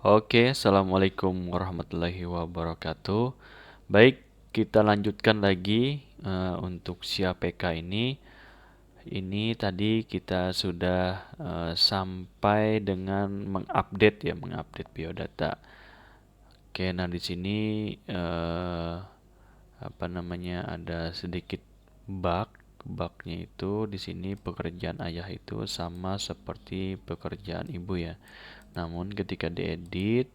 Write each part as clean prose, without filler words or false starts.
Oke, Assalamualaikum warahmatullahi wabarakatuh. Baik, kita lanjutkan lagi untuk SIA-PK ini. Ini tadi kita sudah sampai dengan mengupdate biodata. Oke, nah di sini eh, ada sedikit bug. Bugnya itu di sini pekerjaan ayah itu sama seperti pekerjaan ibu ya. Namun ketika diedit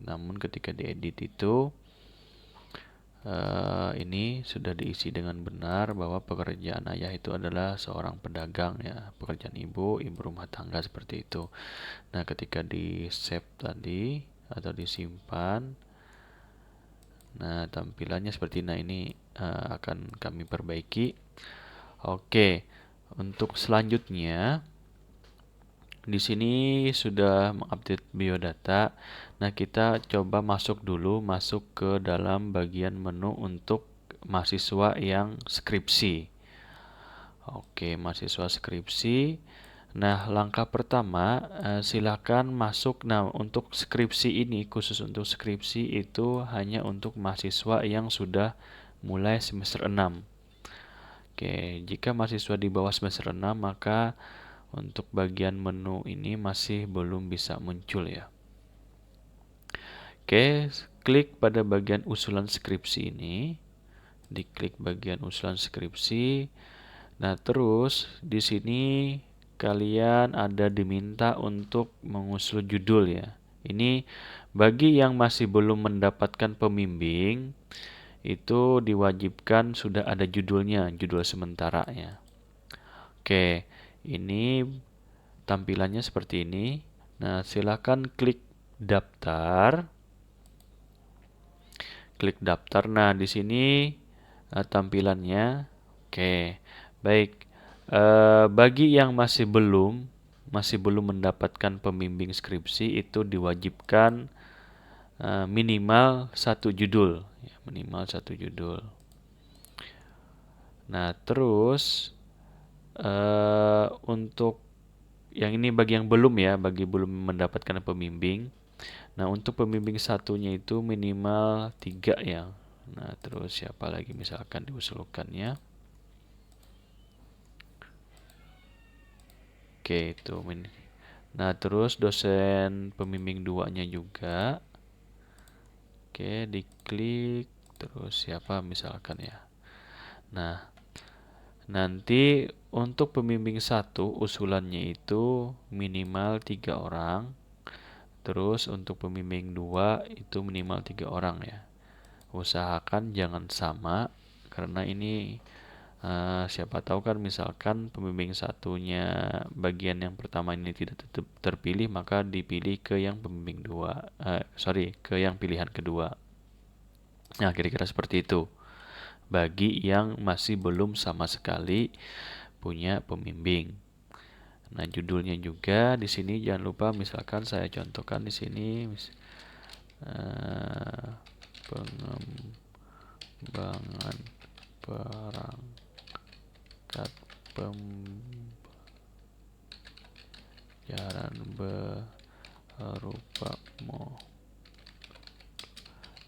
namun ketika diedit itu ini sudah diisi dengan benar bahwa pekerjaan ayah itu adalah seorang pedagang ya, pekerjaan ibu rumah tangga seperti itu. Nah, ketika di save tadi atau disimpan, nah tampilannya seperti ini akan kami perbaiki. Oke, untuk selanjutnya di sini sudah mengupdate biodata. Nah, kita coba masuk ke dalam bagian menu untuk mahasiswa yang skripsi. Oke, mahasiswa skripsi. Nah, langkah pertama silakan masuk. Nah, untuk skripsi ini khusus untuk skripsi itu hanya untuk mahasiswa yang sudah mulai semester 6. Oke, jika mahasiswa di bawah semester 6 maka untuk bagian menu ini masih belum bisa muncul ya. Oke, klik pada bagian usulan skripsi ini. Diklik bagian usulan skripsi. Nah, terus di sini kalian ada diminta untuk mengusul judul ya. Ini bagi yang masih belum mendapatkan pembimbing itu diwajibkan sudah ada judulnya, judul sementara ya. Oke, ini tampilannya seperti ini. Nah, silakan klik daftar. Klik daftar. Nah, di sini tampilannya. Oke, baik. Bagi yang masih belum mendapatkan pembimbing skripsi itu diwajibkan minimal satu judul, ya, minimal satu judul. Nah, terus untuk yang ini bagi yang belum ya, bagi belum mendapatkan pembimbing. Nah, untuk pembimbing satunya itu minimal 3 ya. Nah, terus siapa lagi misalkan diusulkannya. Oke, itu Nah, terus dosen pembimbing 2-nya juga. Oke, diklik terus siapa misalkan ya. Nah, nanti untuk pembimbing satu usulannya itu minimal 3 orang. Terus untuk pembimbing 2 itu minimal 3 orang ya. Usahakan jangan sama karena ini siapa tahu kan misalkan pembimbing satunya bagian yang pertama ini tidak terpilih maka dipilih ke yang pembimbing dua, ke yang pilihan kedua. Nah, kira-kira seperti itu bagi yang masih belum sama sekali punya pembimbing. Nah, judulnya juga di sini jangan lupa misalkan saya contohkan di sini pengembangan perangkat pembelajaran berupa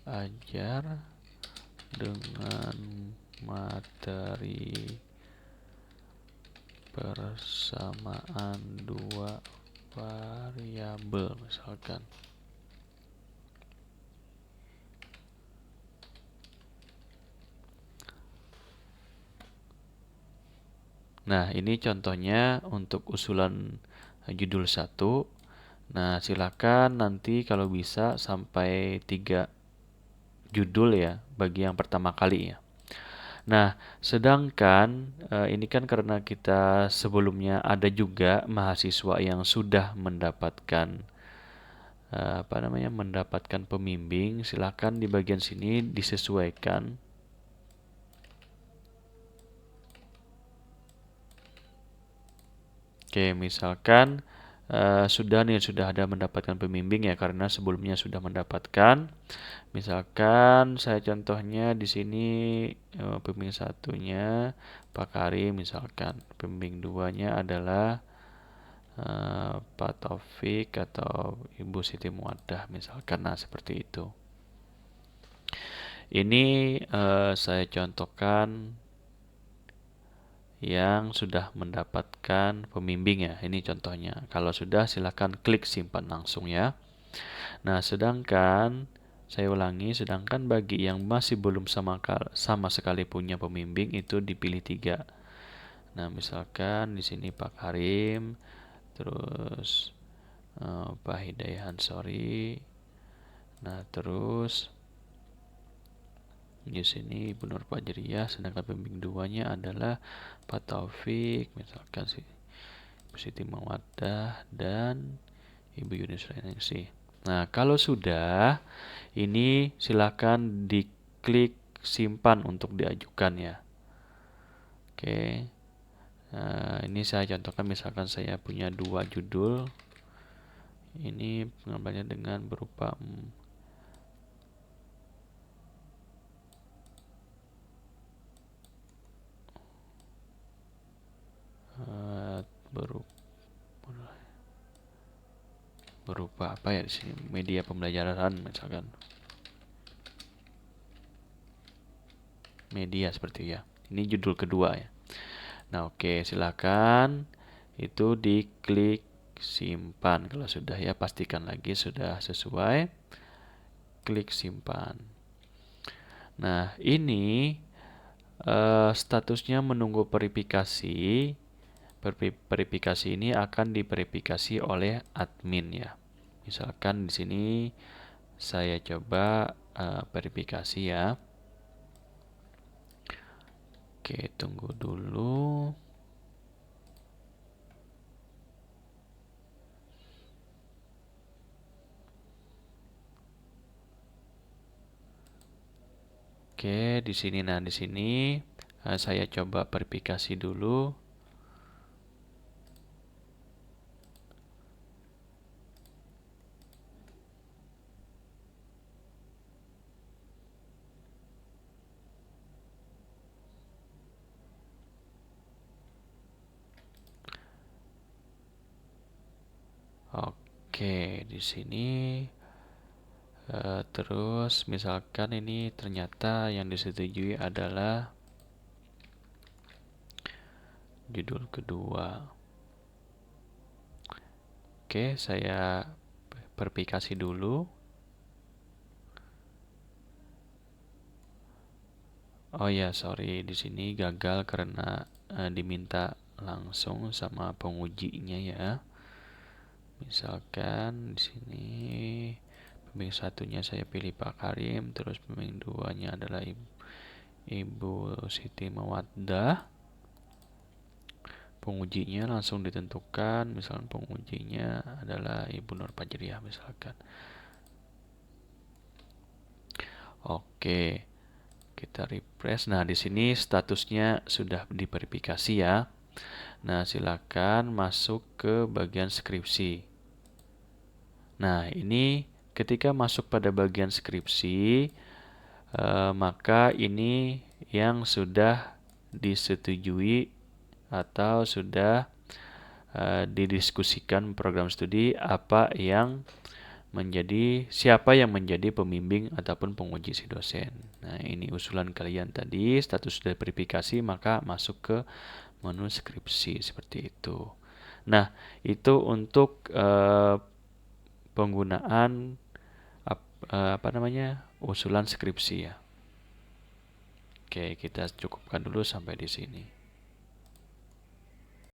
ajar dengan materi persamaan dua variabel misalkan. Nah, ini contohnya untuk usulan judul 1. Nah, silakan nanti kalau bisa sampai 3 judul ya bagi yang pertama kali ya. Nah, sedangkan ini kan karena kita sebelumnya ada juga mahasiswa yang sudah mendapatkan mendapatkan pembimbing, silakan di bagian sini disesuaikan. Oke, misalkan sudah ada mendapatkan pembimbing ya karena sebelumnya sudah mendapatkan. Misalkan saya contohnya di sini pembimbing satunya Pak Karim misalkan, pembimbing duanya adalah Pak Taufik atau Ibu Siti Muwaddah misalkan. Nah, seperti itu. Ini saya contohkan yang sudah mendapatkan pembimbing ya. Ini contohnya. Kalau sudah, silakan klik simpan langsung ya. Nah, sedangkan saya ulangi, sedangkan bagi yang masih belum sama sekali punya pembimbing itu dipilih 3. Nah, misalkan di sini Pak Karim, terus Pak Hidayah Ansori. Nah, terus di sini Ibu Nur Fajriyah, sedangkan pembimbing 2-nya adalah Pak Taufik, misalkan Ibu Siti Muwaddah dan Ibu Yunus Reningsi. Nah, kalau sudah, ini silakan diklik simpan untuk diajukan ya. Oke. Nah, ini saya contohkan misalkan saya punya 2 judul. Ini pengambilannya dengan berupa berupa apa ya di sini? Media pembelajaran misalkan. Media seperti ya. Ini judul kedua ya. Nah, oke, silakan itu diklik simpan. Kalau sudah ya pastikan lagi sudah sesuai. Klik simpan. Nah, ini statusnya menunggu verifikasi. Verifikasi ini akan diverifikasi oleh admin ya. Misalkan di sini saya coba verifikasi ya. Oke, tunggu dulu. Oke, di sini saya coba verifikasi dulu. Oke, di sini terus misalkan ini ternyata yang disetujui adalah judul kedua. Oke, saya verifikasi dulu. Oh ya, sorry, di sini gagal karena diminta langsung sama pengujinya ya. Misalkan di sini pembimbing 1-nya saya pilih Pak Karim, terus pembimbing 2-nya adalah Ibu Siti Muwaddah. Pengujinya langsung ditentukan, misalkan pengujinya adalah Ibu Nur Fajriyah misalkan. Oke, kita refresh. Nah, di sini statusnya sudah diverifikasi ya. Nah, silakan masuk ke bagian skripsi. Nah, ini ketika masuk pada bagian skripsi, maka ini yang sudah disetujui atau sudah didiskusikan program studi siapa yang menjadi pembimbing ataupun penguji si dosen. Nah, ini usulan kalian tadi, status sudah verifikasi, maka masuk ke menu skripsi seperti itu. Nah, itu untuk penggunaan usulan skripsi ya. Oke, kita cukupkan dulu sampai di sini.